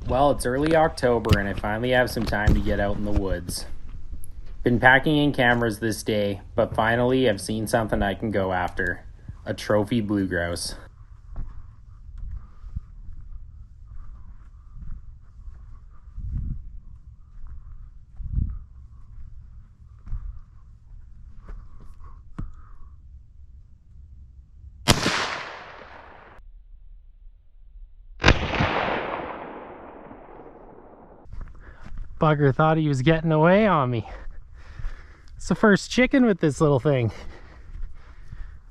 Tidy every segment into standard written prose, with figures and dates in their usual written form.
Well, it's early October and I finally have some time to get out in the woods. Been packing in cameras this day, but finally I've seen something I can go after. A trophy blue grouse. Bugger thought he was getting away on me. It's the first chicken with this little thing.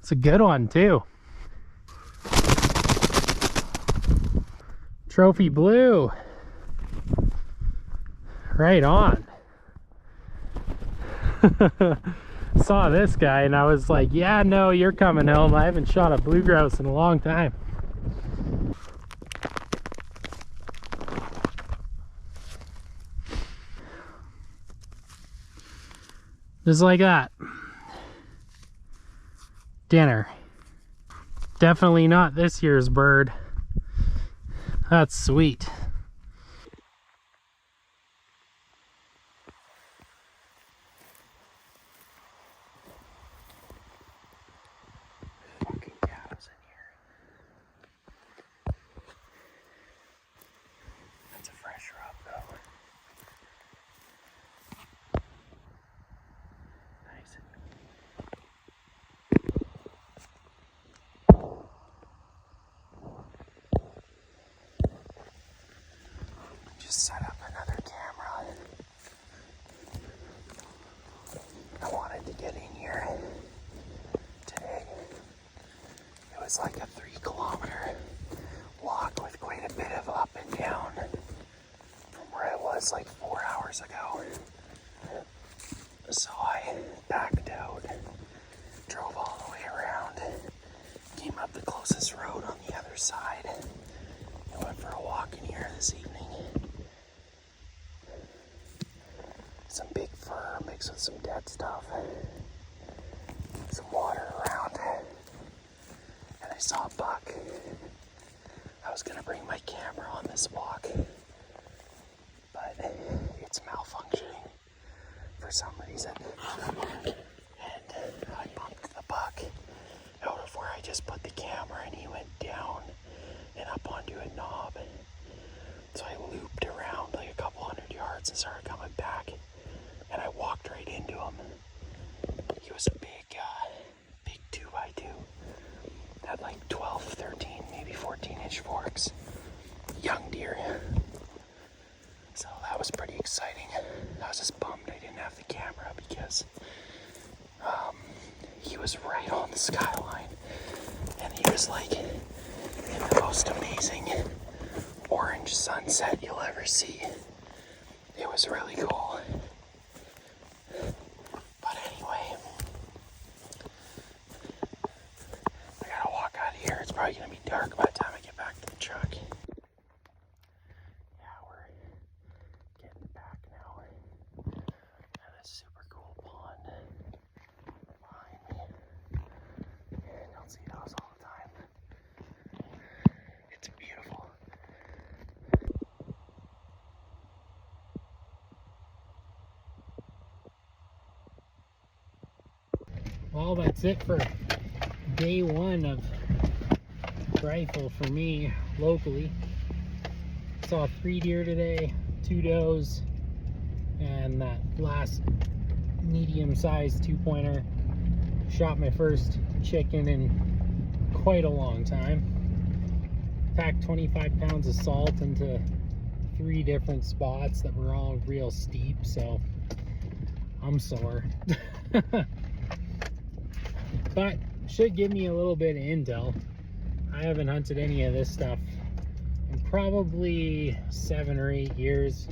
It's a good one too. Trophy blue. Right on. Saw this guy and I was like, yeah, no, you're coming home. I haven't shot a blue grouse in a long time. Just like that. Dinner. Definitely not this year's bird. That's sweet. Fucking cows in here. That's a fresh rub though. Nice. Just set up another camera. I wanted to get in here today. It was like a 3-kilometer walk with quite a bit of up and down from where I was like 4 hours ago. So I backed out, drove all the way around, came up the closest road on the other side, and went for a walk in here this evening. Some big fur mixed with some dead stuff, some water around, and I saw a buck. I was gonna bring my camera on this walk, but it's malfunctioning for some reason, and I bumped the buck out of where I just put the camera, and he went down and up onto a knob. So I looped around like a couple hundred yards and started coming back, and I walked right into him. He was a big 2x2. Had like 12, 13, maybe 14-inch forks. Young deer. So that was pretty exciting. I was just bummed I didn't have the camera because he was right on the skyline, and he was like in the most amazing orange sunset you'll ever see. It was really cool. But anyway, I gotta walk out of here. It's probably gonna be dark by the time I get back to the truck. Yeah, we're getting back now. Got a super cool pond behind me. I don't see those all the time. It's beautiful. Well, that's it for day one of rifle for me locally. Saw 3 deer today, 2 does, and that last medium-sized 2-pointer. Shot my first chicken in quite a long time. Packed 25 pounds of salt into 3 different spots that were all real steep, so I'm sore. But should give me a little bit of intel. I haven't hunted any of this stuff in probably 7 or 8 years,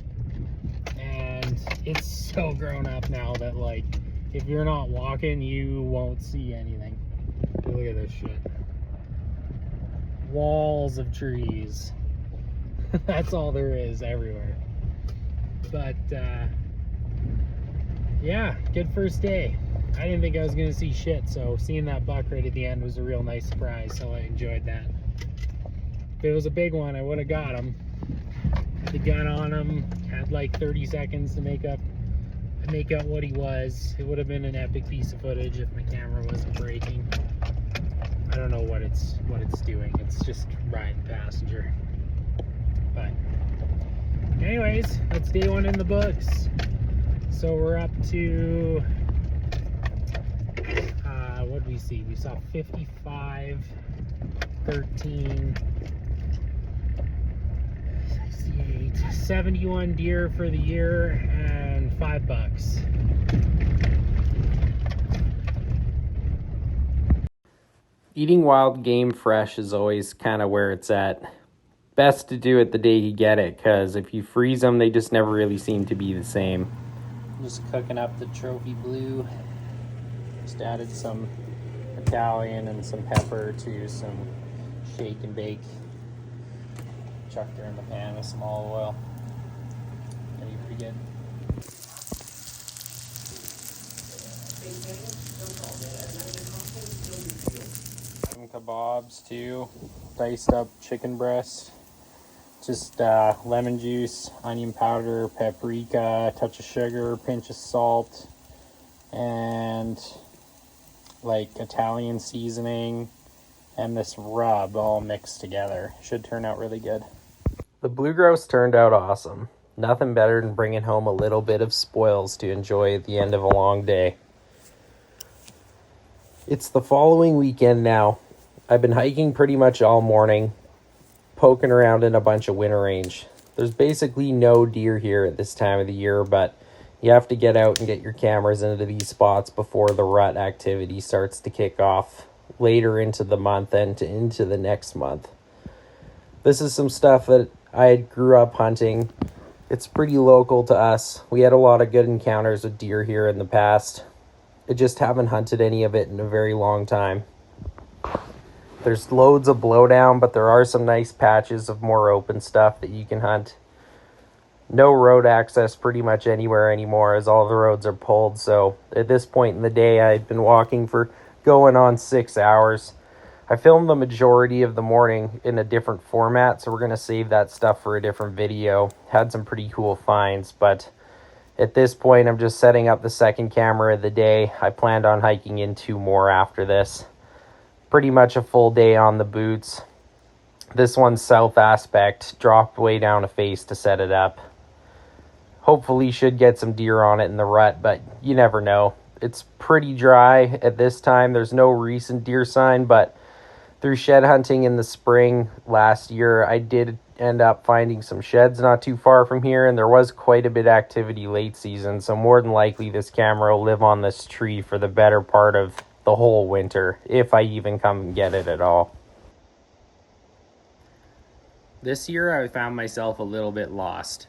and it's so grown up now that like if you're not walking you won't see anything. Look at this shit. Walls of trees. That's all there is everywhere. But yeah, good first day. I didn't think I was gonna see shit, so seeing that buck right at the end was a real nice surprise, so I enjoyed that. If it was a big one, I would have got him. The him. Had like 30 seconds to make out what he was. It would have been an epic piece of footage if my camera wasn't breaking. I don't know what it's doing. It's just riding passenger. But anyways, that's day one in the books. So we're up to what did we see? We saw 55, 13, 68, 71 deer for the year, and 5 bucks. Eating wild game fresh is always kind of where it's at. Best to do it the day you get it, because if you freeze them, they just never really seem to be the same. Just cooking up the trophy blue. Just added some Italian and some pepper to some shake and bake. Chucked her in the pan with some olive oil. Gonna be pretty good. Some kebabs too. Diced up chicken breast. Just lemon juice, onion powder, paprika, touch of sugar, pinch of salt, and like Italian seasoning, and this rub all mixed together. Should turn out really good. The blue grouse turned out awesome. Nothing better than bringing home a little bit of spoils to enjoy at the end of a long day. It's the following weekend now. I've been hiking pretty much all morning, poking around in a bunch of winter range. There's basically no deer here at this time of the year, but you have to get out and get your cameras into these spots before the rut activity starts to kick off later into the month and into the next month. This is some stuff that I grew up hunting. It's pretty local to us. We had a lot of good encounters with deer here in the past. I just haven't hunted any of it in a very long time. There's loads of blowdown, but there are some nice patches of more open stuff that you can hunt. No road access pretty much anywhere anymore, as all the roads are pulled. So at this point in the day, I've been walking for going on 6 hours. I filmed the majority of the morning in a different format, so we're going to save that stuff for a different video. Had some pretty cool finds, but at this point, I'm just setting up the second camera of the day. I planned on hiking in 2 more after this. Pretty much a full day on the boots. This one's south aspect, dropped way down a face to set it up. Hopefully should get some deer on it in the rut, but you never know. It's pretty dry at this time. There's no recent deer sign, but through shed hunting in the spring last year, I did end up finding some sheds not too far from here, and there was quite a bit of activity late season, so more than likely this camera will live on this tree for the better part of the whole winter, if I even come and get it at all. This year I found myself a little bit lost.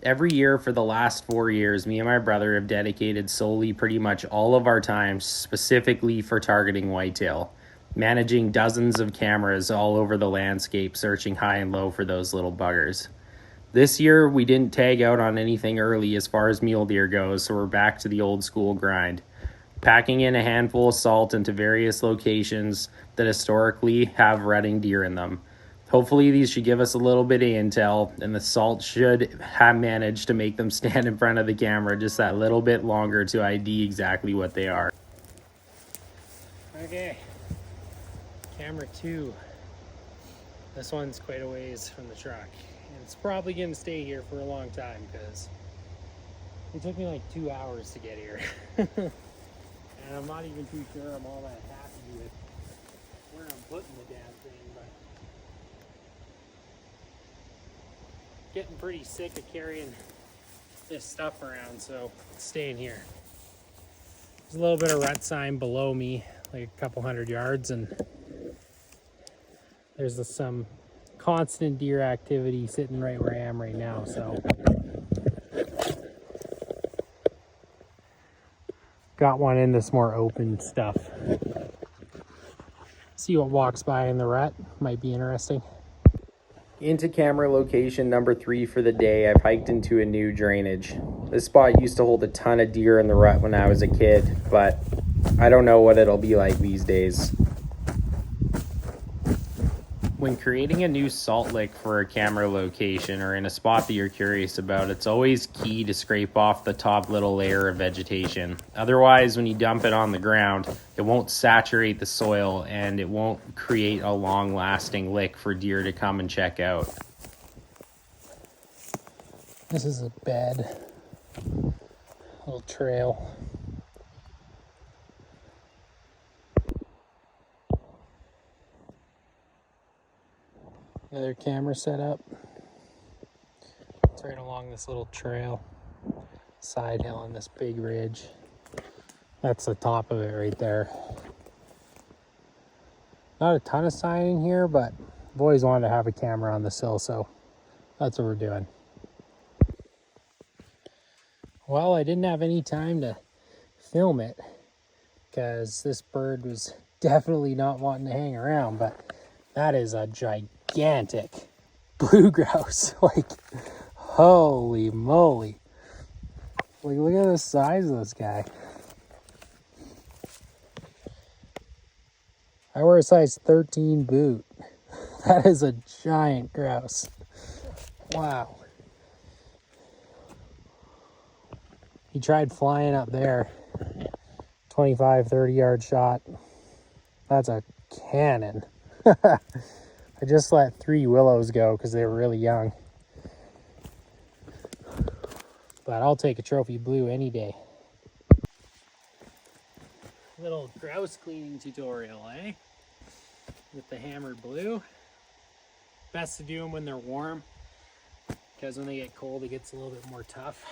Every year for the last 4 years, me and my brother have dedicated solely pretty much all of our time specifically for targeting whitetail, managing dozens of cameras all over the landscape, searching high and low for those little buggers. This year we didn't tag out on anything early as far as mule deer goes, so we're back to the old school grind. Packing in a handful of salt into various locations that historically have rutting deer in them. Hopefully these should give us a little bit of intel, and the salt should have managed to make them stand in front of the camera just that little bit longer to ID exactly what they are. Okay, camera 2. This one's quite a ways from the truck. And it's probably going to stay here for a long time because it took me like 2 hours to get here. And I'm not even too sure I'm all that happy with where I'm putting the damn thing, but getting pretty sick of carrying this stuff around, so it's staying here. There's a little bit of rut sign below me, like a couple 100 yards, and there's some constant deer activity sitting right where I am right now, so got one in this more open stuff. See what walks by in the rut, might be interesting. Into camera location number 3 for the day, I've hiked into a new drainage. This spot used to hold a ton of deer in the rut when I was a kid, but I don't know what it'll be like these days. When creating a new salt lick for a camera location or in a spot that you're curious about, it's always key to scrape off the top little layer of vegetation. Otherwise, when you dump it on the ground, it won't saturate the soil and it won't create a long-lasting lick for deer to come and check out. This is a bed, little trail. Another camera set up. It's right along this little trail, side hill on this big ridge. That's the top of it right there. Not a ton of sign here, but I've always wanted to have a camera on this hill, so that's what we're doing. Well, I didn't have any time to film it because this bird was definitely not wanting to hang around, but that is a gigantic blue grouse. Like, holy moly. Like, look at the size of this guy. I wear a size 13 boot. That is a giant grouse. Wow. He tried flying up there. 25, 30 yard shot. That's a cannon. I just let 3 willows go because they were really young. But I'll take a trophy blue any day. Little grouse cleaning tutorial, eh? With the hammered blue. Best to do them when they're warm, because when they get cold it gets a little bit more tough.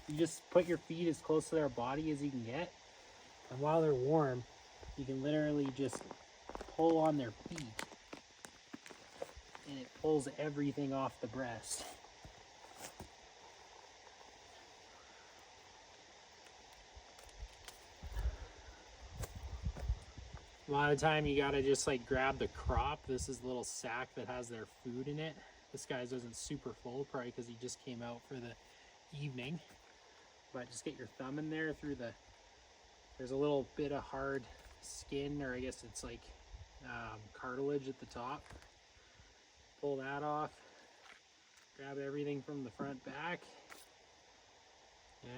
You just put your feet as close to their body as you can get, and while they're warm you can literally just pull on their feet and it pulls everything off the breast. A lot of time you gotta just like grab the crop. This is the little sack that has their food in it. This guy's isn't super full, probably because he just came out for the evening. But just get your thumb in there through there's a little bit of hard skin, or I guess it's like cartilage at the top. Pull that off. Grab everything from the front back.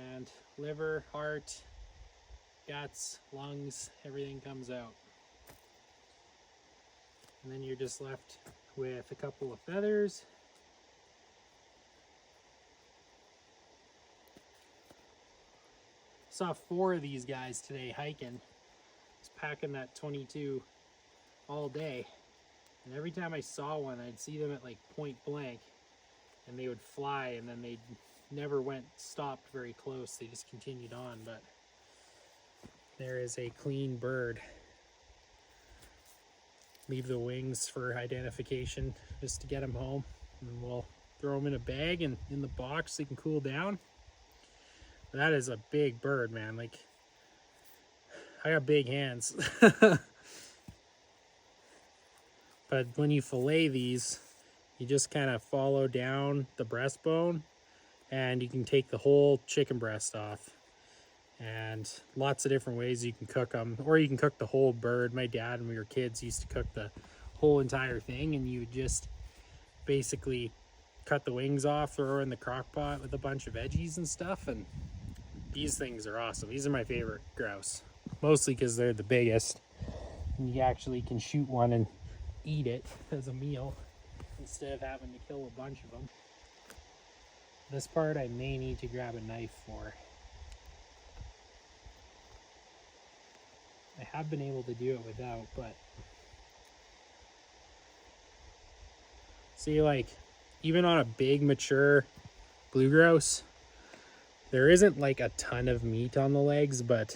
And liver, heart, guts, lungs, everything comes out. And then you're just left with a couple of feathers. Saw 4 of these guys today hiking. Was packing that 22 all day. And every time I saw one, I'd see them at like point blank and they would fly, and then they never stopped very close. They just continued on. But there is a clean bird. Leave the wings for identification just to get them home, and we'll throw them in a bag and in the box so they can cool down. That is a big bird, man. Like, I got big hands. But when you fillet these, you just kind of follow down the breastbone and you can take the whole chicken breast off. And lots of different ways you can cook them, or you can cook the whole bird. My dad, when we were kids, used to cook the whole entire thing, and you would just basically cut the wings off, throw her in the crock pot with a bunch of veggies and stuff. And these things are awesome. These are my favorite grouse, mostly because they're the biggest, and you actually can shoot one and eat it as a meal instead of having to kill a bunch of them. This part I may need to grab a knife for. I have been able to do it without, but see, like, even on a big mature blue grouse, there isn't like a ton of meat on the legs, but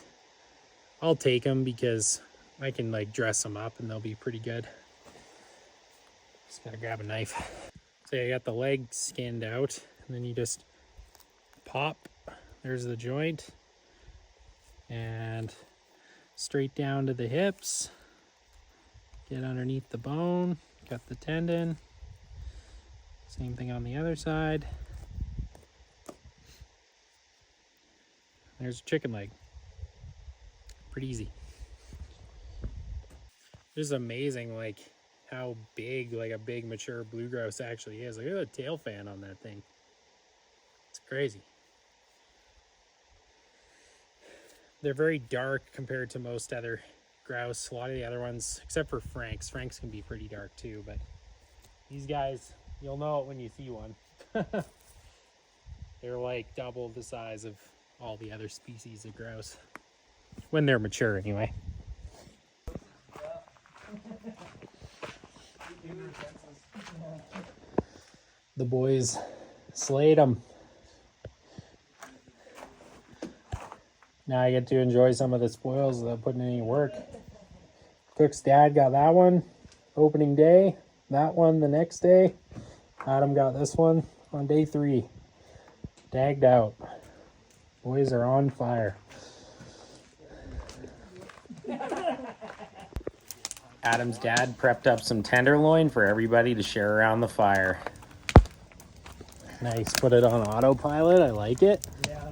I'll take them because I can like dress them up and they'll be pretty good. Just gotta grab a knife. So I got the leg skinned out, and then you just pop. There's the joint, and straight down to the hips. Get underneath the bone. Got the tendon. Same thing on the other side. There's a chicken leg. Pretty easy. This is amazing. Like, how big, like a big mature blue grouse actually is. Look at the tail fan on that thing. It's crazy. They're very dark compared to most other grouse. A lot of the other ones, except for Franks. Franks can be pretty dark too, but these guys, you'll know it when you see one. They're like double the size of all the other species of grouse. When they're mature, anyway. The boys slayed them. Now I get to enjoy some of the spoils without putting in any work. Cook's dad got that one opening day. That one the next day. Adam got this one on day 3. Tagged out. Boys are on fire. Adam's dad prepped up some tenderloin for everybody to share around the fire. Nice. Put it on autopilot. I like it. Yeah.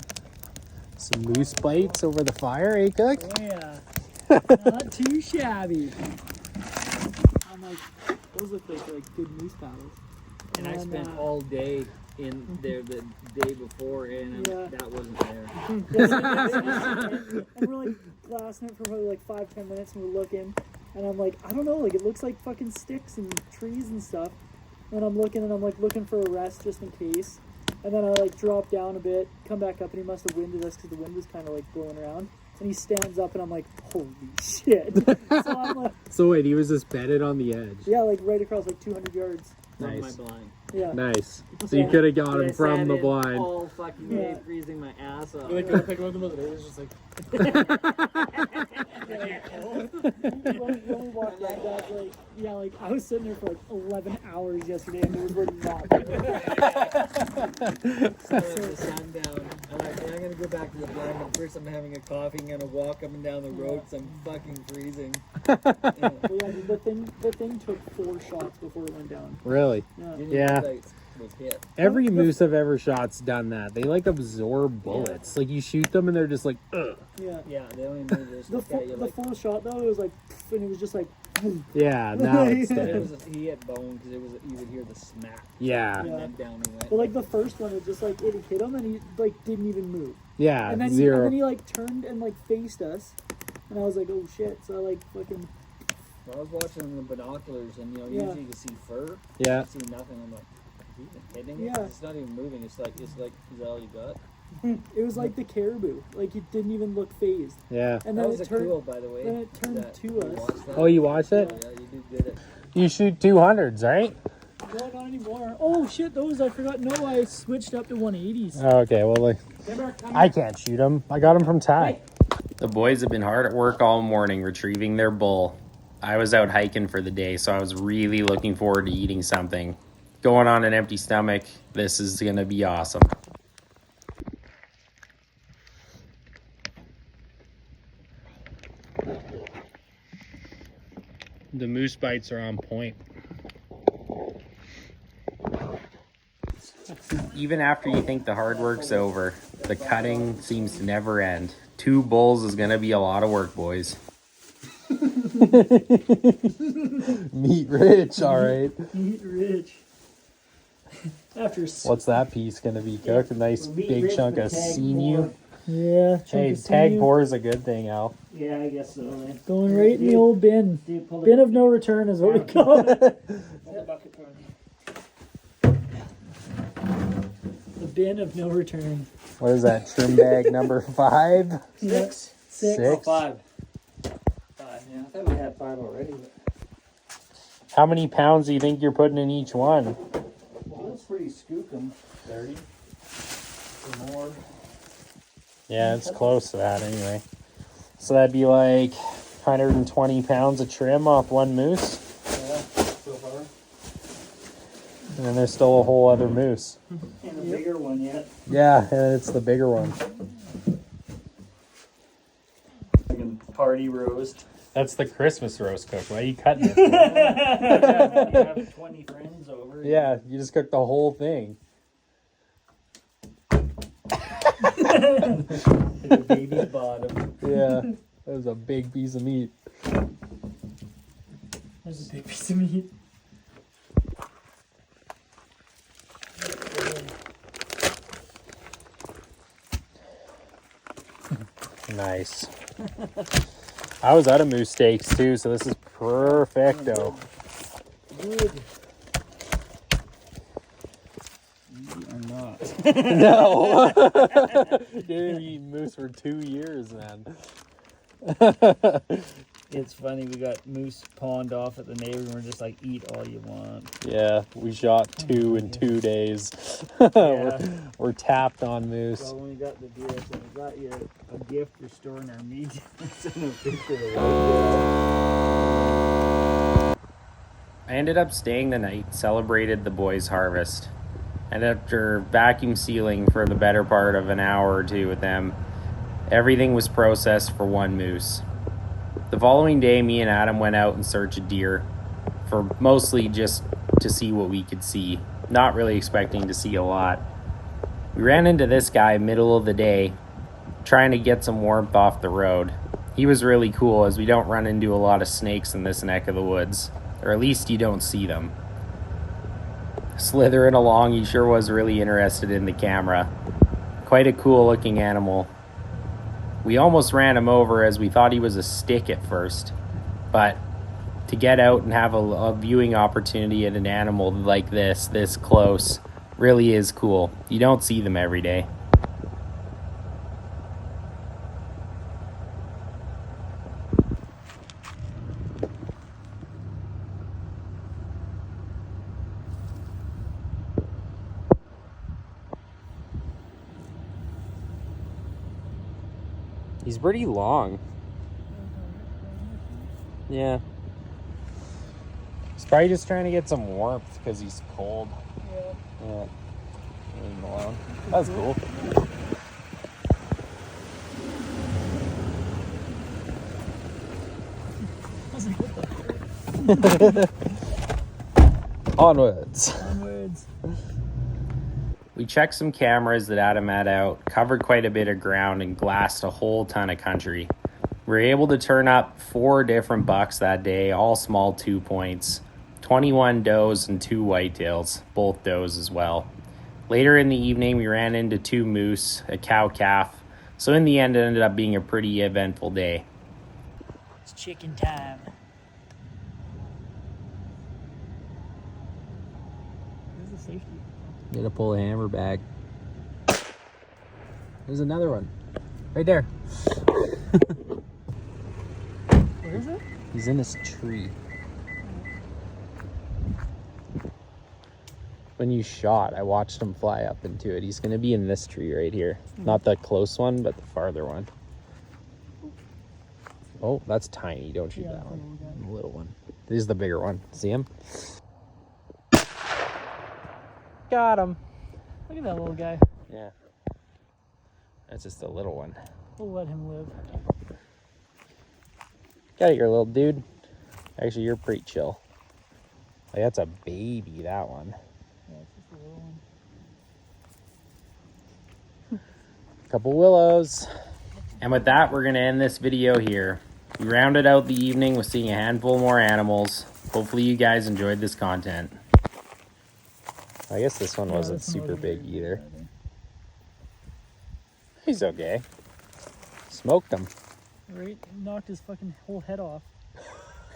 Some moose bites over the fire, eh, Cook? Oh yeah. Not too shabby. I'm like, those look like good moose paddles. And I spent all day in there the day before, and Yeah. that wasn't there. And we're like glassing it for probably like 5-10 minutes, and we're looking, and I'm like, I don't know, like it looks like fucking sticks and trees and stuff. And I'm looking, and I'm like looking for a rest just in case. And then I like drop down a bit, come back up, and he must have winded us because the wind was kind of like blowing around. And he stands up, and I'm like, holy shit. So I'm like, So wait, he was just bedded on the edge. yeah, like right across like 200 yards. From my Nice. blind. Yeah. Nice. So you could have got him I from sat the in blind. all fucking day, Yeah. freezing my ass off. Like, pick one of them up, and it was just like, When we walked back, that's like, yeah, like I was sitting there for like 11 hours yesterday, and those were not good. So the sundown. I'm like, I'm gonna go back to the blind, but first I'm having a coffee, I'm gonna walk up and down the road, so I'm fucking freezing. But yeah, the thing took 4 shots before it went down. Really? Yeah. Didn't Yeah. even realize it was hit. Every moose I've ever shot's done that. They like absorb bullets. Like you shoot them and they're just like, ugh. Yeah. Yeah, they only move this. The, Look at you the like, full shot though, it was like, and it was just like, Yeah, now it's Yeah. it dead. was he hit bone because it was you would hear the smack, Yeah, and Yeah. then down he went. but like the first one, it just like it hit him, and he like didn't even move. yeah, And then zero. he like turned and like faced us, and I was like, oh shit. So I like fucking Well, I was watching the binoculars, and Yeah. usually you see fur. Yeah, I see nothing. I'm like, are you even hitting it? Yeah. It's not even moving. It's like, is that all you got? it was like the caribou, like it didn't even look phased, yeah. and That then was it a turned. cool, by the way. then it turned that- to you us. watched that? Oh, you watched it? Yeah, you did good at. You shoot 200s, right? No, not anymore. Oh shit, those I forgot. No, I switched up to 180s. Oh, okay, well, like, I can't shoot them. I got them from Ty. The boys have been hard at work all morning retrieving their bull. I was out hiking for the day, so I was really looking forward to eating something. Going on an empty stomach, this is going to be awesome. The moose bites are on point. Even after you think the hard work's over, the cutting seems to never end. 2 bulls is going to be a lot of work, boys. Meat rich, all right. Meat rich. After What's that piece going to be cooked? A nice big chunk of sinew. yeah, Hey, chunk of tag sinew. boar is a good thing, Al. yeah, I guess so, man. Going right in the old bin. Dude, pull Bin of no return is what we call it. the bucket for me. The bin of no return. What is that? Trim bag number 5? Yeah. 6. Oh, 5. 5, yeah. I thought we had 5 already. But... How many pounds do you think you're putting in each one? Well, that's pretty skookum. 30 or more. Yeah, it's close to that anyway. So that'd be like 120 pounds of trim off one moose. Yeah, so far. And then there's still a whole other moose. And a bigger one yet. Yeah, and it's the bigger one. Like a party roast. That's the Christmas roast cook. Why are you cutting it? You have 20 friends over. Yeah, you just cooked the whole thing. The baby's bottom. Yeah, that was a big piece of meat. There's a big piece of meat. Nice. I was out of moose steaks too, so this is perfecto. Good. You are not. No. Didn't eat moose for 2 years, man. It's funny, we got moose pawned off at the neighbor and we're just like, eat all you want. Yeah, we shot 2 in 2 days. Yeah. We're tapped on moose. So when we got the deer, I said, I got you a gift for storing our meat. Sent a picture of the I ended up staying the night, celebrated the boys' harvest. And after vacuum sealing for the better part of an hour or two with them, everything was processed for one moose. The following day, me and Adam went out in search of deer, for mostly just to see what we could see, not really expecting to see a lot. We ran into this guy middle of the day, trying to get some warmth off the road. He was really cool, as we don't run into a lot of snakes in this neck of the woods, or at least you don't see them. Slithering along, he sure was really interested in the camera. Quite a cool looking animal. We almost ran him over as we thought he was a stick at first, but to get out and have a viewing opportunity at an animal like this close, really is cool. You don't see them every day. He's pretty long. Yeah. He's probably just trying to get some warmth because he's cold. Yeah. Yeah. Leave him alone. That's cool. Onwards. Onwards. We checked some cameras that Adam had out, covered quite a bit of ground, and glassed a whole ton of country. We were able to turn up 4 different bucks that day, all small 2 points, 21 does and 2 whitetails, both does as well. Later in the evening, we ran into 2 moose, a cow-calf, so in the end it ended up being a pretty eventful day. It's chicken time. Where's the safety? You gotta pull the hammer back. There's another one. Right there. Where is it? He's in this tree. When you shot, I watched him fly up into it. He's gonna be in this tree right here. Not the close one, but the farther one. Oh, that's tiny. Don't shoot that one. The little one. This is the bigger one. See him? Got him. Look at that little guy. Yeah. That's just a little one. We'll let him live. Got it, your little dude. Actually, you're pretty chill. Like, that's a baby, that one. Yeah, it's just a little one. Couple willows. And with that, we're gonna end this video here. We rounded out the evening with seeing a handful more animals. Hopefully you guys enjoyed this content. I guess this one wasn't this one super wasn't big very either. big either. He's okay. Smoked him. Right? Knocked his fucking whole head off.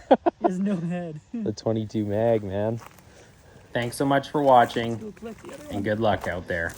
He has no head. The 22 mag, man. Thanks so much for watching, Go collect the other one. and good luck out there.